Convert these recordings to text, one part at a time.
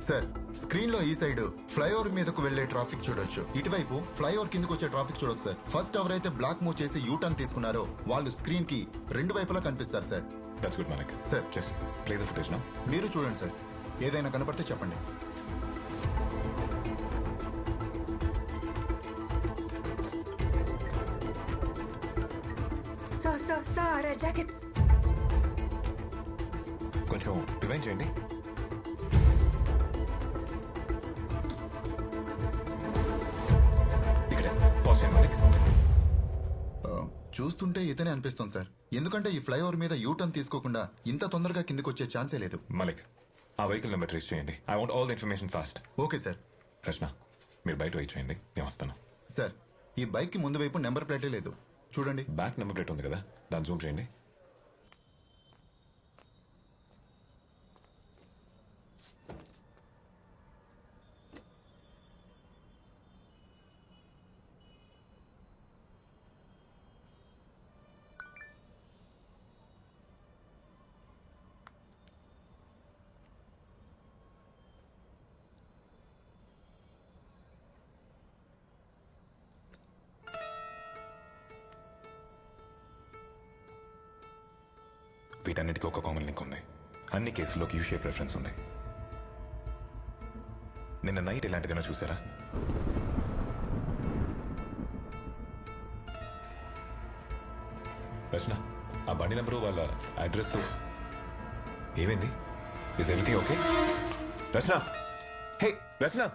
Sir screen లో ఈ side flyover మీదకు వెళ్లే ట్రాఫిక్ చూడొచ్చు, ఇటువైపు ఫ్లైఓవర్ కిందకు వచ్చే ట్రాఫిక్ చూడొచ్చు సార్. ఫస్ట్ ఎవరైతే బ్లాక్ మూవ్ చేసి యూ టర్న్ తీసుకున్నారో వాళ్ళు స్క్రీన్ కి రెండు వైపులా కనిపిస్తారు sir. That's good Malik. Sir just play the footage now. మీరు చూడండి సార్, ఏదైనా కనపడితే చెప్పండి. సార్ జాకెట్ కొంచెం రివైండ్ చేయండి. ఇక్కడే పాజ్ చేయండి మాలిక్. చూస్తుంటే ఇతనే అనిపిస్తుంది సార్, ఎందుకంటే ఈ ఫ్లైఓవర్ మీద యూ టర్న్ తీసుకోకుండా ఇంత తొందరగా కిందకు వచ్చే ఛాన్సే లేదు. మాలిక్, ఆ వెహికల్ నెంబర్ ట్రేస్ చేయండి. I want all the information fast. Okay sir. Rachana, మీరు బయట వెయిట్ చేయండి, నేను వస్తాను. సార్ ఈ బైక్ కి ముందు వైపు నెంబర్ ప్లేటే లేదు, చూడండి. బ్యాక్ నెంబర్ ప్లేట్ ఉంది కదా, దాన్ని జూమ్ చేయండి. వీటన్నిటికీ ఒక కామన్ లింక్ ఉంది. అన్ని కేసుల్లోకి యూ షేప్ రెఫరెన్స్ ఉంది. నిన్న నైట్ ఇలాంటిదైనా చూసారా? రచన, ఆ బండి నెంబరు వాళ్ళ అడ్రస్ ఏమైంది? Is everything okay? Rachana, hey Rachana.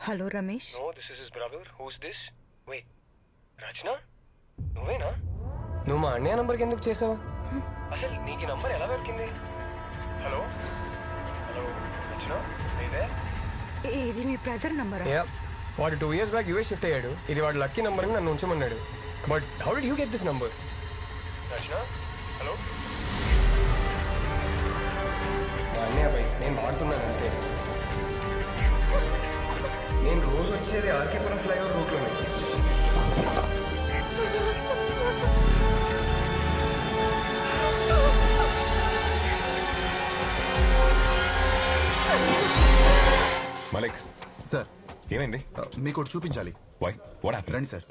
Hello Ramesh No, this is his brother. Who's this? Wait, రచన నువ్వేనా? నువ్వు మా అన్నయ్య నంబర్కి ఎందుకు చేసావు? అసలు నీకు ఈ నంబర్ ఎలా దొరికింది? హలో హలో రచన నీదే? ఇది మీ బ్రదర్ నంబరా? వాడు 2 years బ్యాక్ యూఎస్ షిఫ్ట్ అయ్యాడు. ఇది వాడు లక్కీ నంబర్ అని నన్ను ఉంచమన్నాడు. But how did you get this number? Rachana hello మా అన్నయ్య బై నేను వాడుతున్నాను అంతే. నేను రోజు వచ్చేది ఆర్కేపురం ఫ్లైఓవర్ రూట్లోనే. మలిక్ సార్ ఏమైంది? మీకు ఒకటి చూపించాలి. Why what happened? రండి సార్.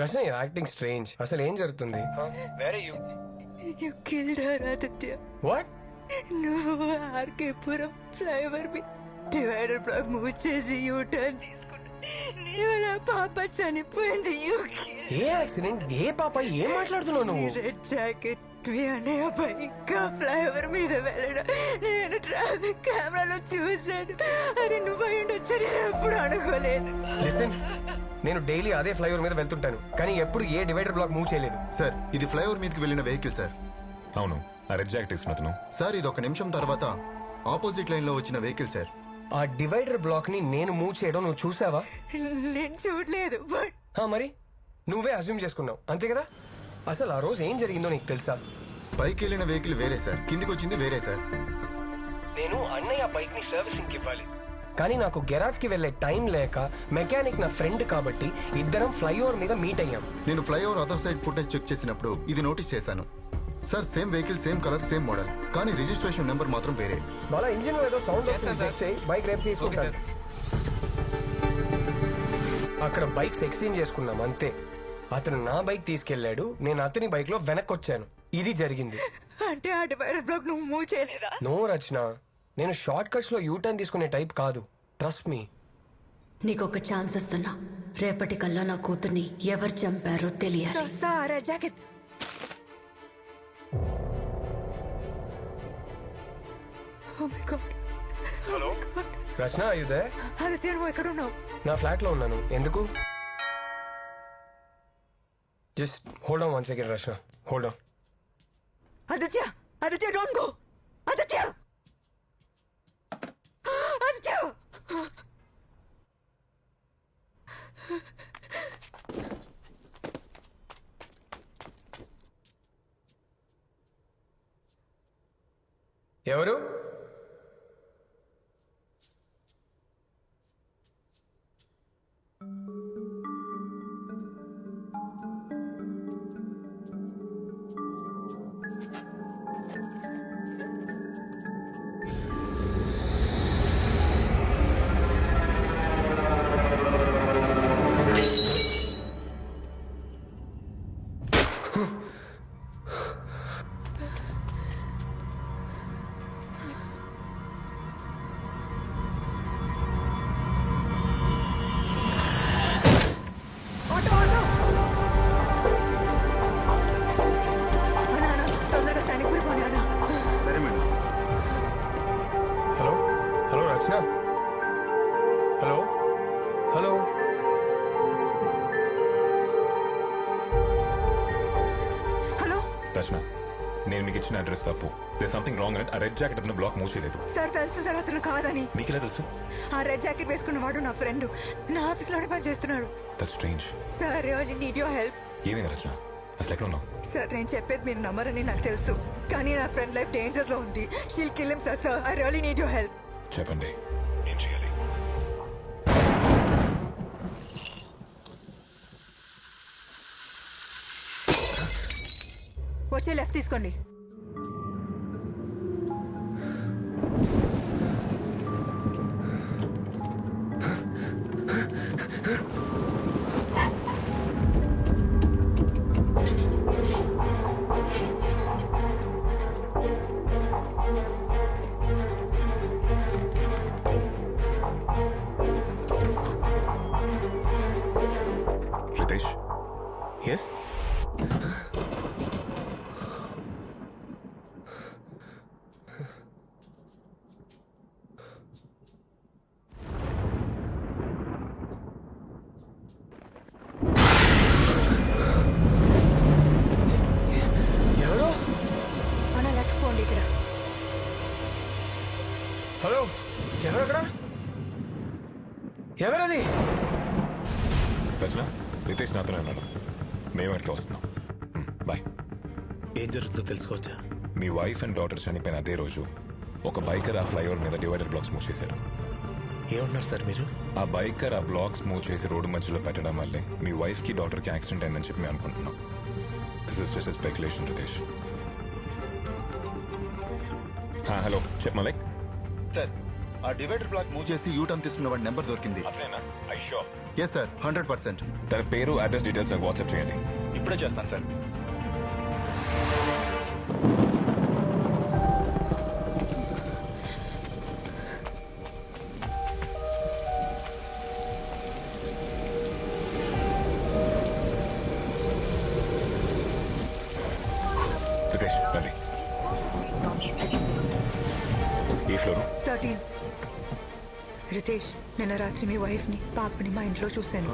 Rachana acting strange. అసలు ఏం జరుగుతుంది? You killed her Aditya. What? నువ్వు ఆర్కేపురం ఫ్లైఓవర్ మీ డివైడర్ బ్లాక్ మూవ్ చేసి యూ టర్న్ తీసుకుంటా నా పాప చనిపోయింది. ఏ యాక్సిడెంట్? ఏ పాప? ఏం మాట్లాడుతున్నావు నువ్వు? రెడ్ జాకెట్ మీ అన్నయ్య బైక్గా ఫ్లైఓవర్ మీద వెళ్ళడం నేను ట్రాఫిక్ కెమెరాలో చూశాను. అది నువ్వు అయ్యుండొచ్చు నేను ఎప్పుడు అనుకోలేదు. లిసన్, నేను డైలీ అదే ఫ్లైఓవర్ మీద వెళ్తుంటాను కానీ ఎప్పుడు ఏ డివైడర్ బ్లాక్ మూవ్ చేయలేదు. సార్ ఇది ఫ్లైఓవర్ మీదకి వెళ్ళిన వెహికల్ సార్. అవును, ఆ రెడ్ జాకెట్ వేసుకున్న అతను. సార్ ఇది 1 నిమిషం తర్వాత ఆపోజిట్ లైన్ లో వచ్చిన వెహికల్ సార్. ఆ డివైడర్ బ్లాక్ ని నేను మూవ్ చేయడం నువ్వు చూసావా? నేను చూడలేదు. బట్ మరి నువ్వే అజ్యూమ్ చేసుకున్నావు అంతే కదా? అసలు ఆ రోజు ఏం జరిగిందో నీకు తెలుసా? పైకి వెళ్ళిన వెహికల్ వేరే సార్, కిందికి వచ్చింది వేరే సార్. నేను అన్నయ్య బైక్ ని సర్వీసింగ్ ఇవ్వాలి కానీ నాకు గెరాజ్ కి వెళ్లే టైం లేక మెకానిక్ నా ఫ్రెండ్ కాబట్టి ఇద్దరం ఫ్లైఓవర్ మీద మీట్ అయ్యాం. నేను flyover other side footage check చేసినప్పుడు ఇది నోటీస్ చేశాను sir. Same vehicle, same colour, same model, కానీ రిజిస్ట్రేషన్ నెంబర్ మాత్రం వేరే. అక్కడ బైక్స్ ఎక్స్చేంజ్ చేసుకున్నాం అంతే. అతను నా బైక్ తీసుకెళ్లాడు, నేను అతని బైక్ లో వెనక్కి వచ్చాను. ఇది జరిగింది. అంటే ఆ డివైడర్ బ్లాక్ నువ్వు మూవ్ చేయలేదా? నో రచన, నేను షార్ట్ కట్స్ లో యూటర్న్ తీసుకునే టైప్ కాదు. Trust me. నీకొక ఛాన్స్ ఇస్తున్నా. రేపటికల్లా నా కూతుర్ని ఎవరు చంపారో తెలియాలి. Sir jacket. Oh my God. Hello Rachana, are you there? Aditya నువ్వు ఎక్కడ ఉన్నావు? నా ఫ్లాట్ లో ఉన్నాను. ఎందుకు? Just hold on 1 second Rachana, hold on. Aditya, Aditya don't go. Aditya, Aditya. ఎవరు? హలో హలో హలో రచన, నేను మీకు ఇచ్చిన అడ్రస్ తప్పు. దేర్ సంథింగ్ రాంగ్ అని ఆ రెడ్ జాకెట్ అతను బ్లాక్ మూవ్ చేయలేదు. సార్ తెలుసు సార్ అతను కాదని. మీకు ఎలా తెలుసు? ఆ రెడ్ జాకెట్ వేసుకున్నవాడు నా ఫ్రెండ్, నా ఆఫీస్ లోనే పని చేస్తున్నాడు. That's strange. Sir really need your help. ఏమైంది రచన? అసలు ఎక్కడ ఉన్నావు? సార్ నేను చెప్పేది మీరు నమ్మరని నాకు తెలుసు కానీ నా ఫ్రెండ్ లైఫ్ డేంజర్ లో ఉంది. She'll kill him sir. I really need your help. చెప్పండి, ఏం చేయాలి? వచ్చే లెఫ్ట్ తీసుకోండి. రితేష్. ఎస్, రచన రితేష్ నాతోనే ఉన్నాడు. మేము ఇక్కడికి వస్తున్నాం. బాయ్. ఏం జరుగుతుందో తెలుసుకోవచ్చా? మీ వైఫ్ అండ్ డాటర్ చనిపోయిన అదే రోజు ఒక బైకర్ ఆ ఫ్లైఓవర్ మీద డివైడర్ బ్లాక్స్ మూవ్ చేశారు. ఏమన్నారు సార్ మీరు? ఆ బైకర్ ఆ బ్లాక్స్ మూవ్ చేసి రోడ్డు మధ్యలో పెట్టడం వల్లే మీ వైఫ్ కి డాటర్ కి యాక్సిడెంట్ అయిందని చెప్పి మేము అనుకుంటున్నాం. This is just speculation Ritesh. Hello చెప్ మలైక్. సార్ ఆ డివైడర్ బ్లాక్ మూవ్ చేసి యూటర్న్ తీసుకున్న వాడి నెంబర్ దొరికింది. Yes sir, 100%. తన పేరు అడ్రస్ డీటెయిల్స్ నాకు వాట్సాప్ చేయండి. ఇప్పుడే చేస్తాను సార్. రితేష్ రండి. ఈ ఫ్లోరు 13. రితేష్, నిన్న రాత్రి మీ వైఫ్ని పాపని మా ఇంట్లో చూశాను.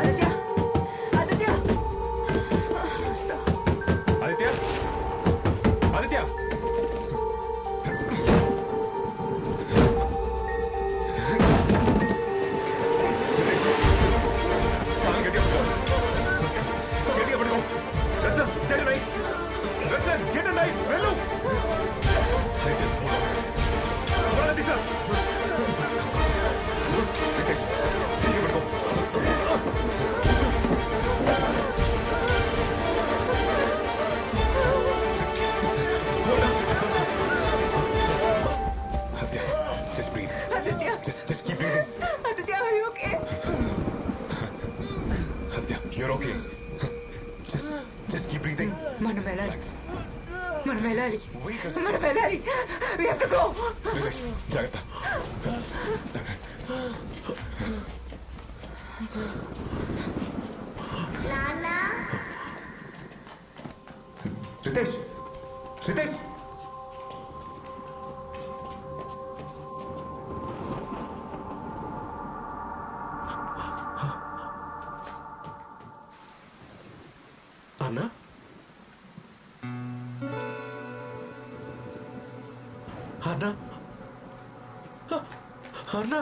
ఆదిత్య, ఆదిత్య, ఆదిత్య, ఆదిత్య. గట్టిగా పట్టుకో. రచన, get a knife. Rachana, get a knife. వెళ్ళు. ఆదిత్య, త్వరగా తీసా. రితేష్, గట్టిగా పట్టుకో. Just breathe. Aditya, Just keep breathing. Aditya, are you okay? Aditya, you're okay. Just keep breathing. మనం వెళ్ళాలి, Relax. మనం వెళ్ళాలి, Wait. మనం వెళ్ళాలి. We have to go. Relax. జాగ్రత్త. రితేష్, రితేష్. అన్నా, అన్నా, అన్నా,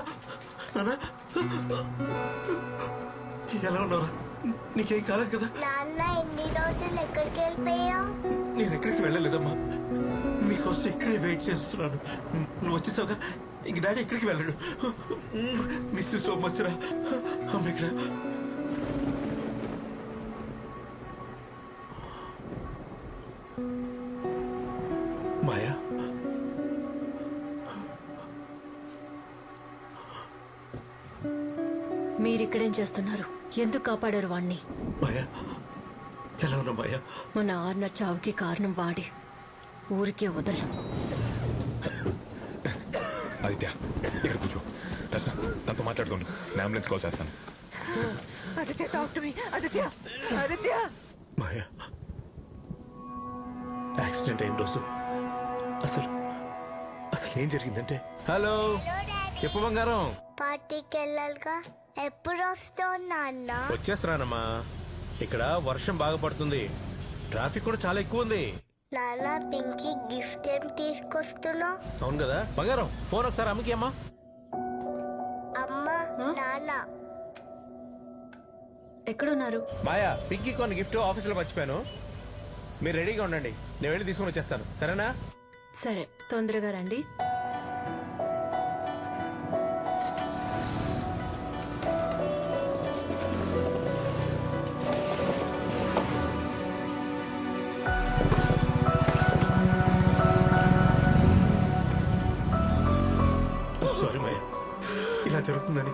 అన్నా, ఎలా ఉన్నారా? నీకేం కాలేదు కదా? నాన్న, ఎన్ని రోజులు ఎక్కడికి వెళ్ళిపోయావు? నేను ఎక్కడికి వెళ్ళలేదమ్మా, మీకోసం ఇక్కడే వెయిట్ చేస్తున్నాను. నువ్వు వచ్చేసావుగా, ఇంక డాడీ ఎక్కడికి వెళ్ళాడు. మిస్ యూ సో మచ్ రా. అమ్మ ఇక్కడ. మాయా, మీరిక్కడేం చేస్తున్నారు? ఎందుకు కాపాడారు వాణ్ణి? మాయా, ఎలా ఉన్నా మాయా? మన ఆర్న చావుకి కారణం వాడే. ఊరికే వదలు. ఆదిత్య, ఇక్కడ కూర్చో. రచన, తనతో మాట్లాడుతుండు. నేను అంబులెన్స్ కాల్ చేస్తాను. Aditya, talk to me. Aditya, Aditya. Maya, accident అయిన రోజు అసలు అసలు ఏం జరిగిందంటే... హలో, చెప్పు బంగారం. పార్టీకి వెళ్ళాలిగా, ఎప్పుడు వస్తావు నాన్న? వచ్చేస్తున్నానమ్మా. ఇక్కడ వర్షం బాగా పడుతుంది, ట్రాఫిక్ కూడా చాలా ఎక్కువ ఉంది. నాన్న, పింకీ గిఫ్ట్ ఏం తీసుకొస్తున్నావు? అవును కదా బంగారం, ఫోన్ ఒకసారి అమ్మకి అమ్మా. అమ్మా, నాన్న. ఎక్కడున్నారు? మాయా, పింకీ కొన్ని గిఫ్ట్ ఆఫీసులో మర్చిపోయాను. మీరు రెడీగా ఉండండి, నేను వెళ్ళి తీసుకొని వచ్చేస్తాను. సరేనా? సరే, తొందరగా రండి. సారీ మాయా, ఇలా జరుగుతుందని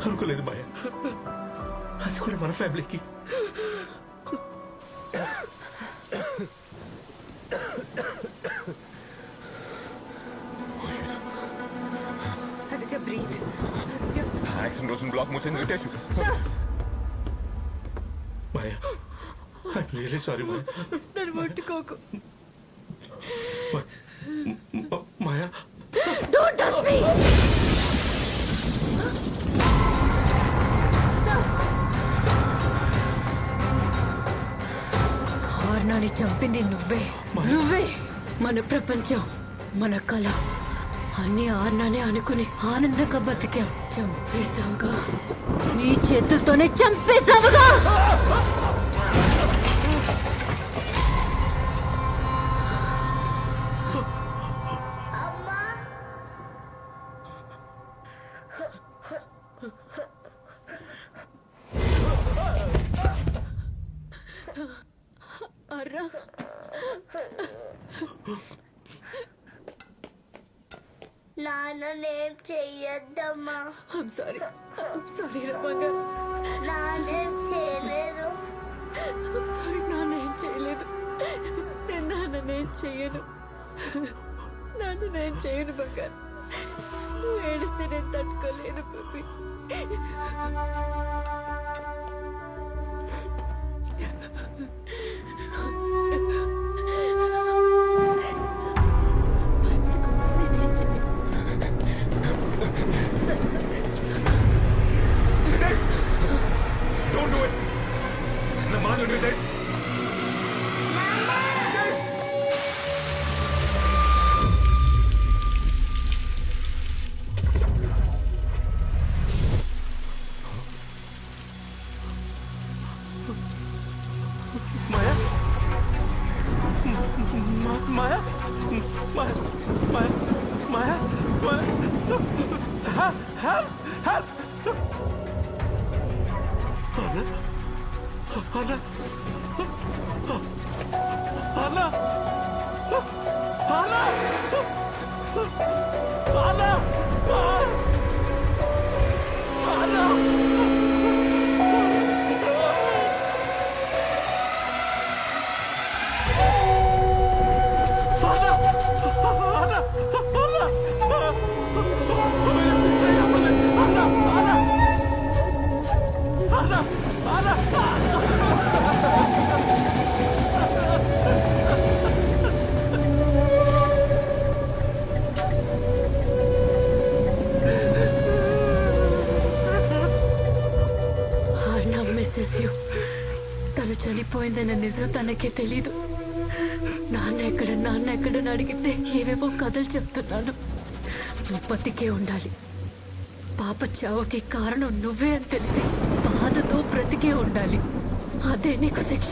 అనుకోలేదు మాయా. అది కూడా మన ఫ్యామిలీకి. ఆదిత్య, breathe. ఆదిత్య. యాక్సిడెంట్ రోజున బ్లాక్ మూసింది Ritesh. Maya, Maya I'm really sorry Maya. నన్ను ముట్టుకోకు. మాయా డోంట్ టచ్ మీ. ఆర్నాని చంపింది నువ్వే. నువ్వే. మన ప్రపంచం, మన కళ అన్ని ఆర్నానే అనుకుని ఆనందంగా బతికాం. చంపేశావుగా, నీ చేతులతోనే చంపేశావుగా. అర్రా, నాన్నేం చెయ్యొద్దమ్మా. I'm sorry రమ్మంగా. నాన్నేం చేయలేదు. I'm sorry, నాన్నేం చేయలేదు. నేను నాన్నేం చెయ్యను. నాన్నేం చేయను బంగారు. నువ్వు ఏడిస్తే నేను తట్టుకోలేను బేబీ. నేనేం చేయను. Ritesh! Don't do it! నా మాట విను, Ritesh! Ritesh! మాయా మాయా మాయా మాయా మాయా మాయా help Anna Anna Anna Anna Anna తను చనిపోయిందన్న నిజం తనకే తెలీదు. నాన్న ఎక్కడని అడిగితే ఏవేవో కథలు చెప్తున్నాను. నువ్వు బతికే ఉండాలి. పాప చావుకి కారణం నువ్వే అని తెలిసి బాధతో బ్రతికే ఉండాలి. అదే నీకు శిక్ష.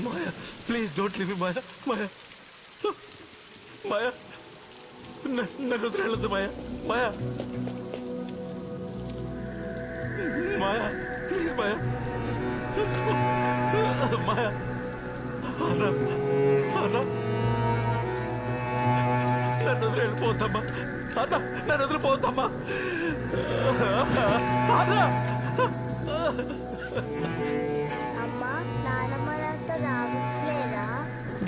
Maya, please don't leave me, Maya. Maya. Maya. నన్ను వదిలేయొద్దు Maya. Maya. Maya, please Maya. Maya. Anna. Anna. నన్ను వదిలేయొద్దమ్మా. అన్న నన్ను వదిలిపోద్దమ్మా. అన్న. అమ్మా, నానమ్మ నాతో రావట్లేదా?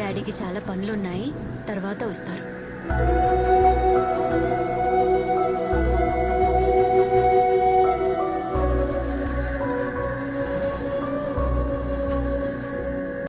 డాడీకి చాలా పనులున్నాయి, తర్వాత వస్తారు.